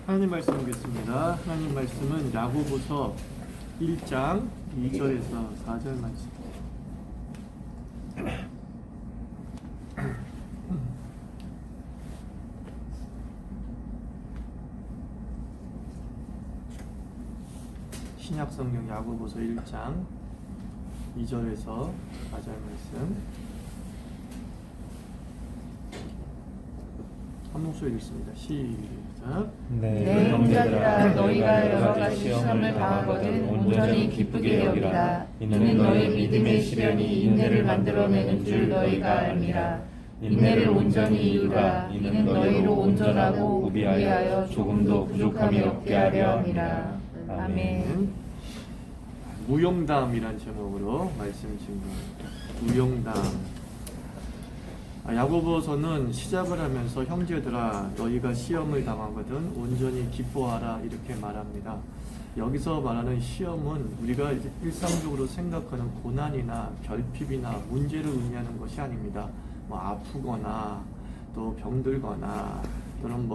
하나님 말씀 보겠습니다. 하나님 말씀은 야고보서 1장 2절에서 4절 말씀. 신약성경 야고보서 1장 2절에서 4절 말씀. 한 목소리 읽습니다. 시작. 내 형제들아, 너희가 여러 가지 시험을 당하거든 온전히 기쁘게 여기라. 이는 너희 믿음의 시련이 인내를 만들어내는 줄 너희가 알미라. 인내를 온전히 이루라. 이는 너희로 온전하고 구비하여 조금도 부족함이 없게 하려 함이라. 아멘. 무용담이란 제목으로 말씀 증거합니다. 무용담. 야고보서는 시작을 하면서 형제들아 너희가 시험을 당하거든 온전히 기뻐하라 이렇게 말합니다. 여기서 말하는 시험은 우리가 일상적으로 생각하는 고난이나 결핍이나 문제를 의미하는 것이 아닙니다. 아프거나 또 병들거나 또는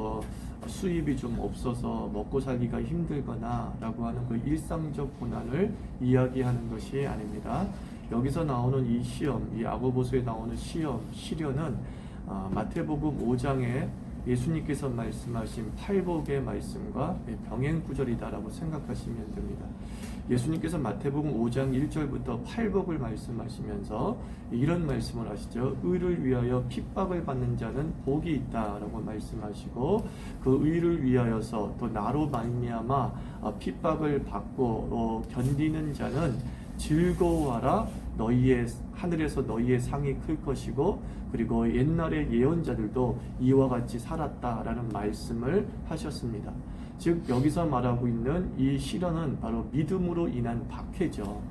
수입이 좀 없어서 먹고 살기가 힘들거나 라고 하는 그 일상적 고난을 이야기하는 것이 아닙니다. 여기서 나오는 이 시험, 이 야고보서에 나오는 시련은 마태복음 5장에 예수님께서 말씀하신 팔복의 말씀과 병행 구절이다라고 생각하시면 됩니다. 예수님께서 마태복음 5장 1절부터 팔복을 말씀하시면서 이런 말씀을 하시죠. 의를 위하여 핍박을 받는 자는 복이 있다라고 말씀하시고 그 의를 위하여서 또 나로 말미암아 핍박을 받고 견디는 자는 즐거워하라. 너희의 하늘에서 너희의 상이 클 것이고 그리고 옛날의 예언자들도 이와 같이 살았다라는 말씀을 하셨습니다. 즉 여기서 말하고 있는 이 시련은 바로 믿음으로 인한 박해죠.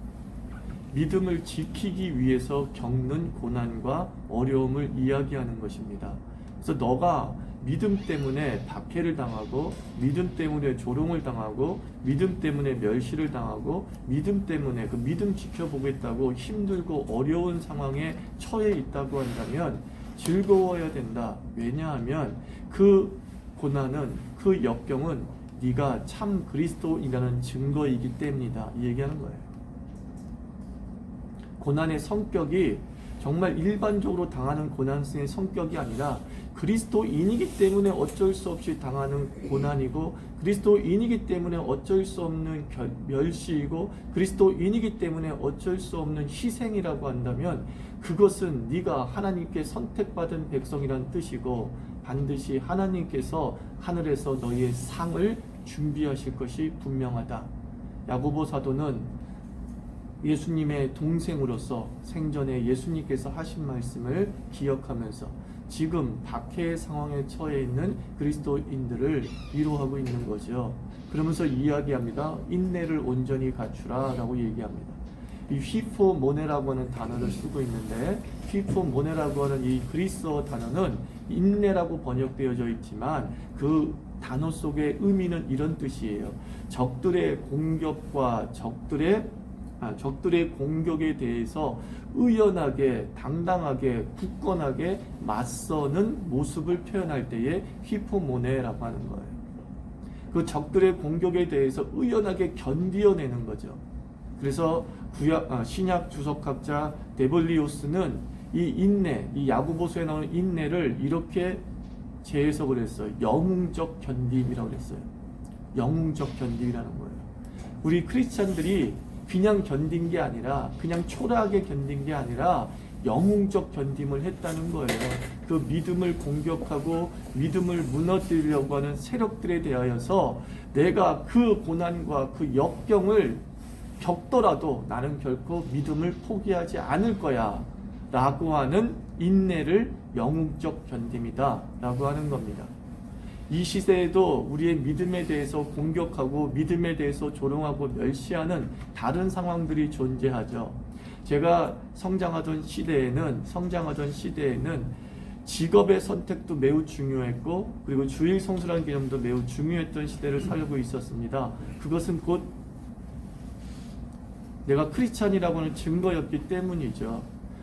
믿음을 지키기 위해서 겪는 고난과 어려움을 이야기하는 것입니다. 그래서 너가 믿음 때문에 박해를 당하고 믿음 때문에 조롱을 당하고 믿음 때문에 멸시를 당하고 믿음 때문에 그 믿음 지켜보겠다고 힘들고 어려운 상황에 처해 있다고 한다면 즐거워야 된다. 왜냐하면 그 고난은 그 역경은 네가 참 그리스도인이라는 증거이기 때문이다. 이 얘기하는 거예요. 고난의 성격이 정말 일반적으로 당하는 고난의 성격이 아니라 그리스도인이기 때문에 어쩔 수 없이 당하는 고난이고 그리스도인이기 때문에 어쩔 수 없는 멸시이고 그리스도인이기 때문에 어쩔 수 없는 희생이라고 한다면 그것은 네가 하나님께 선택받은 백성이란 뜻이고 반드시 하나님께서 하늘에서 너희의 상을 준비하실 것이 분명하다. 야고보 사도는 예수님의 동생으로서 생전에 예수님께서 하신 말씀을 기억하면서 지금 박해의 상황에 처해 있는 그리스도인들을 위로하고 있는 거죠. 그러면서 이야기합니다. 인내를 온전히 갖추라 라고 얘기합니다. 이 휘포모네라고 하는 단어를 쓰고 있는데 휘포모네라고 하는 이 그리스어 단어는 인내라고 번역되어져 있지만 그 단어 속의 의미는 이런 뜻이에요. 적들의 공격과 적들의 공격에 대해서 의연하게 당당하게 굳건하게 맞서는 모습을 표현할 때에 휘포모네라고 하는 거예요. 그 적들의 공격에 대해서 의연하게 견디어내는 거죠. 그래서 신약 주석학자 데볼리오스는 이 인내, 이 야고보서에 나오는 인내를 이렇게 재해석을 했어요. 영웅적 견딤이라고 했어요. 영웅적 견딤이라는 거예요. 우리 크리스찬들이 그냥 견딘 게 아니라 그냥 초라하게 견딘 게 아니라 영웅적 견딤을 했다는 거예요. 그 믿음을 공격하고 믿음을 무너뜨리려고 하는 세력들에 대하여서 내가 그 고난과 그 역경을 겪더라도 나는 결코 믿음을 포기하지 않을 거야 라고 하는 인내를 영웅적 견딤이다 라고 하는 겁니다. 이 시대에도 우리의 믿음에 대해서 공격하고 믿음에 대해서 조롱하고 멸시하는 다른 상황들이 존재하죠. 제가 성장하던 시대에는 직업의 선택도 매우 중요했고 그리고 주일 성수라는 개념도 매우 중요했던 시대를 살고 있었습니다. 그것은 곧 내가 크리스찬이라고 하는 증거였기 때문이죠.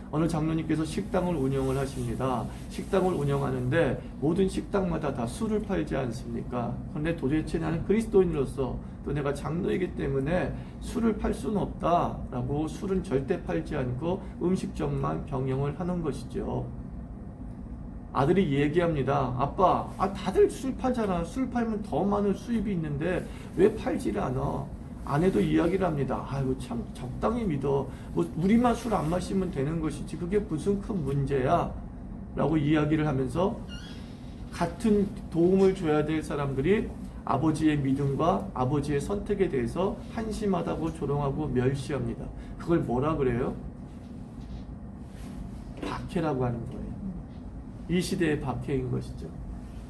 어느 장로님께서 식당을 운영을 하십니다. 식당을 운영하는데 모든 식당마다 다 술을 팔지 않습니까? 그런데 도대체 나는 그리스도인으로서 또 내가 장로이기 때문에 술을 팔 수는 없다라고 술은 절대 팔지 않고 음식점만 경영을 하는 것이죠. 아들이 얘기합니다. 아빠, 다들 술 팔잖아. 술 팔면 더 많은 수입이 있는데 왜 팔지를 않아? 아내도 이야기를 합니다. 아이고 참 적당히 믿어. 뭐 우리만 술 안 마시면 되는 것이지 그게 무슨 큰 문제야? 라고 이야기를 하면서 같은 도움을 줘야 될 사람들이 아버지의 믿음과 아버지의 선택에 대해서 한심하다고 조롱하고 멸시합니다. 그걸 뭐라 그래요? 박해라고 하는 거예요. 이 시대의 박해인 것이죠.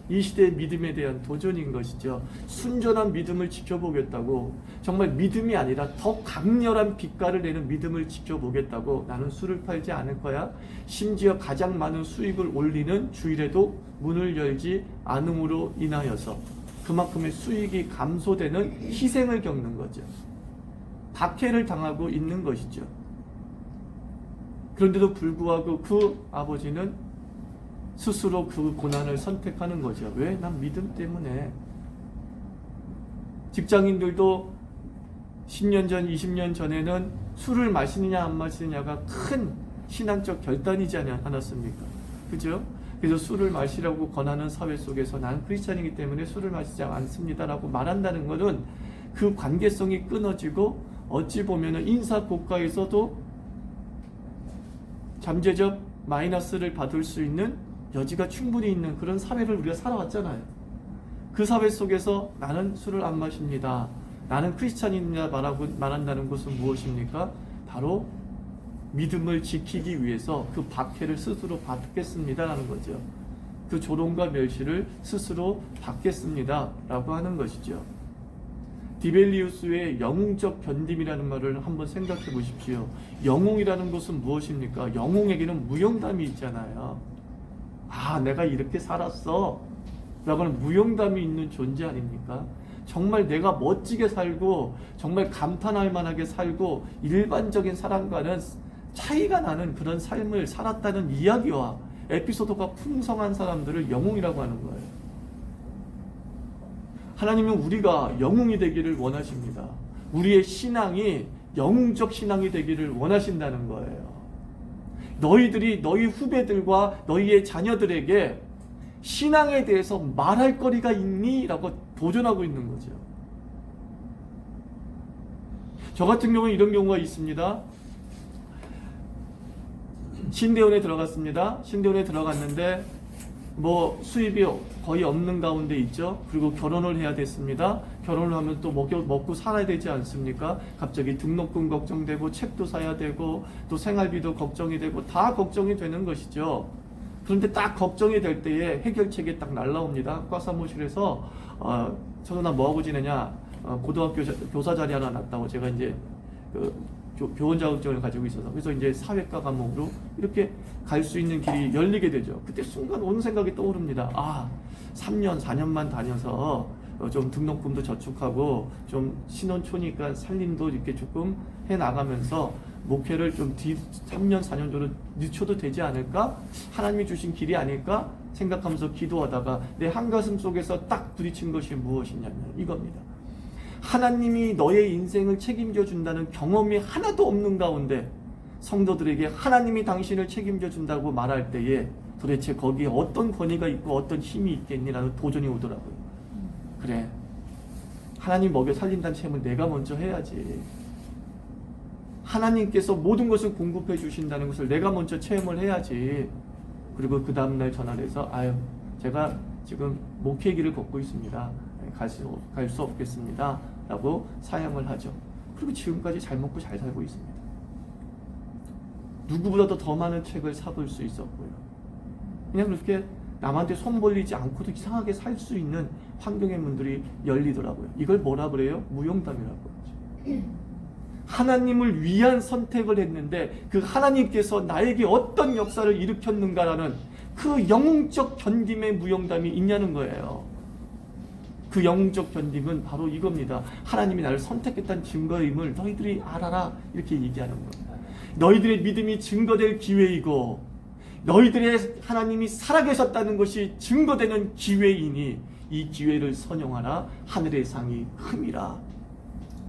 이 시대의 믿음에 대한 도전인 것이죠. 순전한 믿음을 지켜보겠다고, 정말 믿음이 아니라 더 강렬한 빛깔을 내는 믿음을 지켜보겠다고 나는 술을 팔지 않을 거야. 심지어 가장 많은 수익을 올리는 주일에도 문을 열지 않음으로 인하여서 그만큼의 수익이 감소되는 희생을 겪는 거죠. 박해를 당하고 있는 것이죠. 그런데도 불구하고 그 아버지는 스스로 그 고난을 선택하는 거죠. 왜? 난 믿음 때문에. 직장인들도 10년 전, 20년 전에는 술을 마시느냐 안 마시느냐가 큰 신앙적 결단이지 않았습니까? 그죠? 그래서 술을 마시라고 권하는 사회 속에서 나는 크리스찬이기 때문에 술을 마시지 않습니다라고 말한다는 것은 그 관계성이 끊어지고 어찌 보면은 인사 고가에서도 잠재적 마이너스를 받을 수 있는 여지가 충분히 있는 그런 사회를 우리가 살아왔잖아요. 그 사회 속에서 나는 술을 안 마십니다. 나는 크리스찬입니다. 말한다는 것은 무엇입니까? 바로 믿음을 지키기 위해서 그 박해를 스스로 받겠습니다라는 거죠. 그 조롱과 멸시를 스스로 받겠습니다라고 하는 것이죠. 디벨리우스의 영웅적 견딤이라는 말을 한번 생각해 보십시오. 영웅이라는 것은 무엇입니까? 영웅에게는 무용담이 있잖아요. 내가 이렇게 살았어 라고는 무용담이 있는 존재 아닙니까? 정말 내가 멋지게 살고 정말 감탄할 만하게 살고 일반적인 사람과는 차이가 나는 그런 삶을 살았다는 이야기와 에피소드가 풍성한 사람들을 영웅이라고 하는 거예요. 하나님은 우리가 영웅이 되기를 원하십니다. 우리의 신앙이 영웅적 신앙이 되기를 원하신다는 거예요. 너희들이 너희 후배들과 너희의 자녀들에게 신앙에 대해서 말할 거리가 있니? 라고 도전하고 있는 거죠. 저 같은 경우는 이런 경우가 있습니다. 신대원에 들어갔습니다. 신대원에 들어갔는데 뭐 수입이 거의 없는 가운데 있죠. 그리고 결혼을 해야 됐습니다. 결혼을 하면 또 먹고 살아야 되지 않습니까? 갑자기 등록금 걱정되고 책도 사야 되고 또 생활비도 걱정이 되고 다 걱정이 되는 것이죠. 그런데 딱 걱정이 될 때에 해결책이 딱 날라옵니다. 학과 사무실에서 천원아 뭐하고 지내냐? 고등학교 교사 자리 하나 났다고 제가 이제 교원 자격증을 가지고 있어서 그래서 이제 사회과 과목으로 이렇게 갈 수 있는 길이 열리게 되죠. 그때 순간 온 생각이 떠오릅니다. 3년 4년만 다녀서 좀 등록금도 저축하고 좀 신혼초니까 살림도 이렇게 조금 해 나가면서 목회를 좀 3년 4년 정도 늦춰도 되지 않을까? 하나님이 주신 길이 아닐까? 생각하면서 기도하다가 내 한가슴 속에서 딱 부딪힌 것이 무엇이냐면 이겁니다. 하나님이 너의 인생을 책임져 준다는 경험이 하나도 없는 가운데 성도들에게 하나님이 당신을 책임져 준다고 말할 때에 도대체 거기에 어떤 권위가 있고 어떤 힘이 있겠니라는 도전이 오더라고요. 그래, 하나님 먹여 살린다는 책임을 내가 먼저 해야지. 하나님께서 모든 것을 공급해 주신다는 것을 내가 먼저 체험을 해야지. 그리고 그 다음날 전화를 해서 제가 지금 목회 길을 걷고 있습니다. 갈 수 없겠습니다. 라고 사양을 하죠. 그리고 지금까지 잘 먹고 잘 살고 있습니다. 누구보다도 더 많은 책을 사볼 수 있었고요. 그냥 그렇게 남한테 손 벌리지 않고도 이상하게 살 수 있는 환경의 문들이 열리더라고요. 이걸 뭐라 그래요? 무용담이라고 그러죠. 하나님을 위한 선택을 했는데 그 하나님께서 나에게 어떤 역사를 일으켰는가라는 그 영웅적 견딤의 무용담이 있냐는 거예요. 그 영웅적 견딤은 바로 이겁니다. 하나님이 나를 선택했다는 증거임을 너희들이 알아라. 이렇게 얘기하는 겁니다. 너희들의 믿음이 증거될 기회이고 너희들의 하나님이 살아계셨다는 것이 증거되는 기회이니 이 기회를 선용하라. 하늘의 상이 큼이라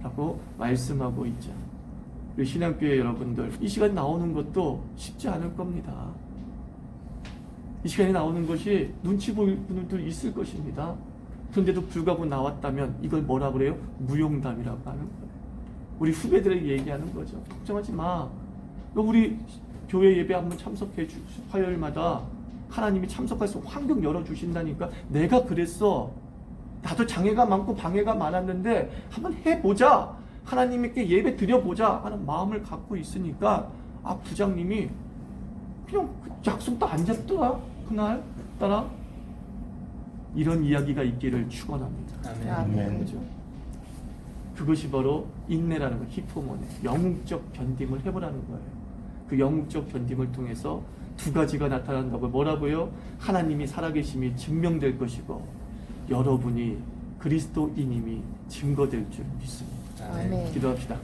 라고 말씀하고 있죠. 우리 신앙교회 여러분들, 이 시간 나오는 것도 쉽지 않을 겁니다. 이 시간에 나오는 것이 눈치 보일 분들 있을 것입니다. 그런데도 불구하고 나왔다면 이걸 뭐라 그래요? 무용담이라고 하는 거예요. 우리 후배들에게 얘기하는 거죠. 걱정하지 마. 너 우리 교회 예배 한번 참석해 주. 화요일마다 하나님이 참석할 수 환경 열어주신다니까. 내가 그랬어. 나도 장애가 많고 방해가 많았는데 한번 해보자. 하나님께 예배 드려보자 하는 마음을 갖고 있으니까 부장님이 그냥 약속도 안 잡더라. 그날 따라 이런 이야기가 있기를 축원합니다. 아멘. 그죠? 그것이 바로 인내라는 거, 히포모네, 영웅적 견딤을 해보라는 거예요. 그 영웅적 견딤을 통해서 두 가지가 나타난다고. 뭐라고요? 하나님이 살아계심이 증명될 것이고 여러분이 그리스도인임이 증거될 줄 믿습니다. 아멘. 기도합시다.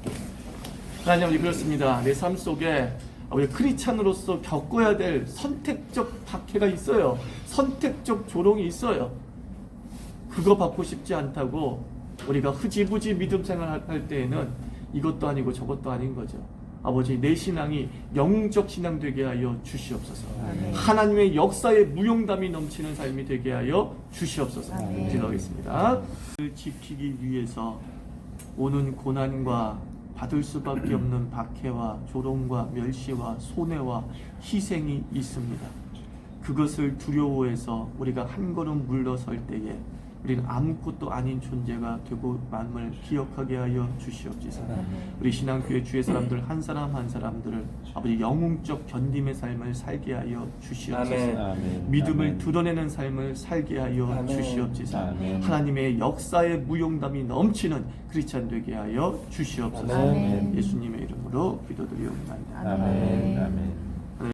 하나님, 우리 그렇습니다. 내 삶 속에 우리 크리스찬으로서 겪어야 될 선택적 박해가 있어요. 선택적 조롱이 있어요. 그거 받고 싶지 않다고 우리가 흐지부지 믿음 생활할 때에는 이것도 아니고 저것도 아닌 거죠. 아버지, 내 신앙이 영적 신앙 되게 하여 주시옵소서. 아멘. 하나님의 역사에 무용담이 넘치는 삶이 되게 하여 주시옵소서. 아멘. 기도하겠습니다. 그 지키기 위해서 오는 고난과 받을 수밖에 없는 박해와 조롱과 멸시와 손해와 희생이 있습니다. 그것을 두려워해서 우리가 한 걸음 물러설 때에 우리는 아무것도 아닌 존재가 되고 맘을 기억하게 하여 주시옵소서. 우리 신앙교회 주의 사람들 한 사람 한 사람들을 아버지 영웅적 견딤의 삶을 살게 하여 주시옵소서. 아멘. 믿음을 아멘. 드러내는 삶을 살게 하여 아멘. 주시옵소서. 아멘. 하나님의 역사의 무용담이 넘치는 크리스찬 되게 하여 주시옵소서. 아멘. 예수님의 이름으로 기도드리옵나이다. 아멘. 아멘.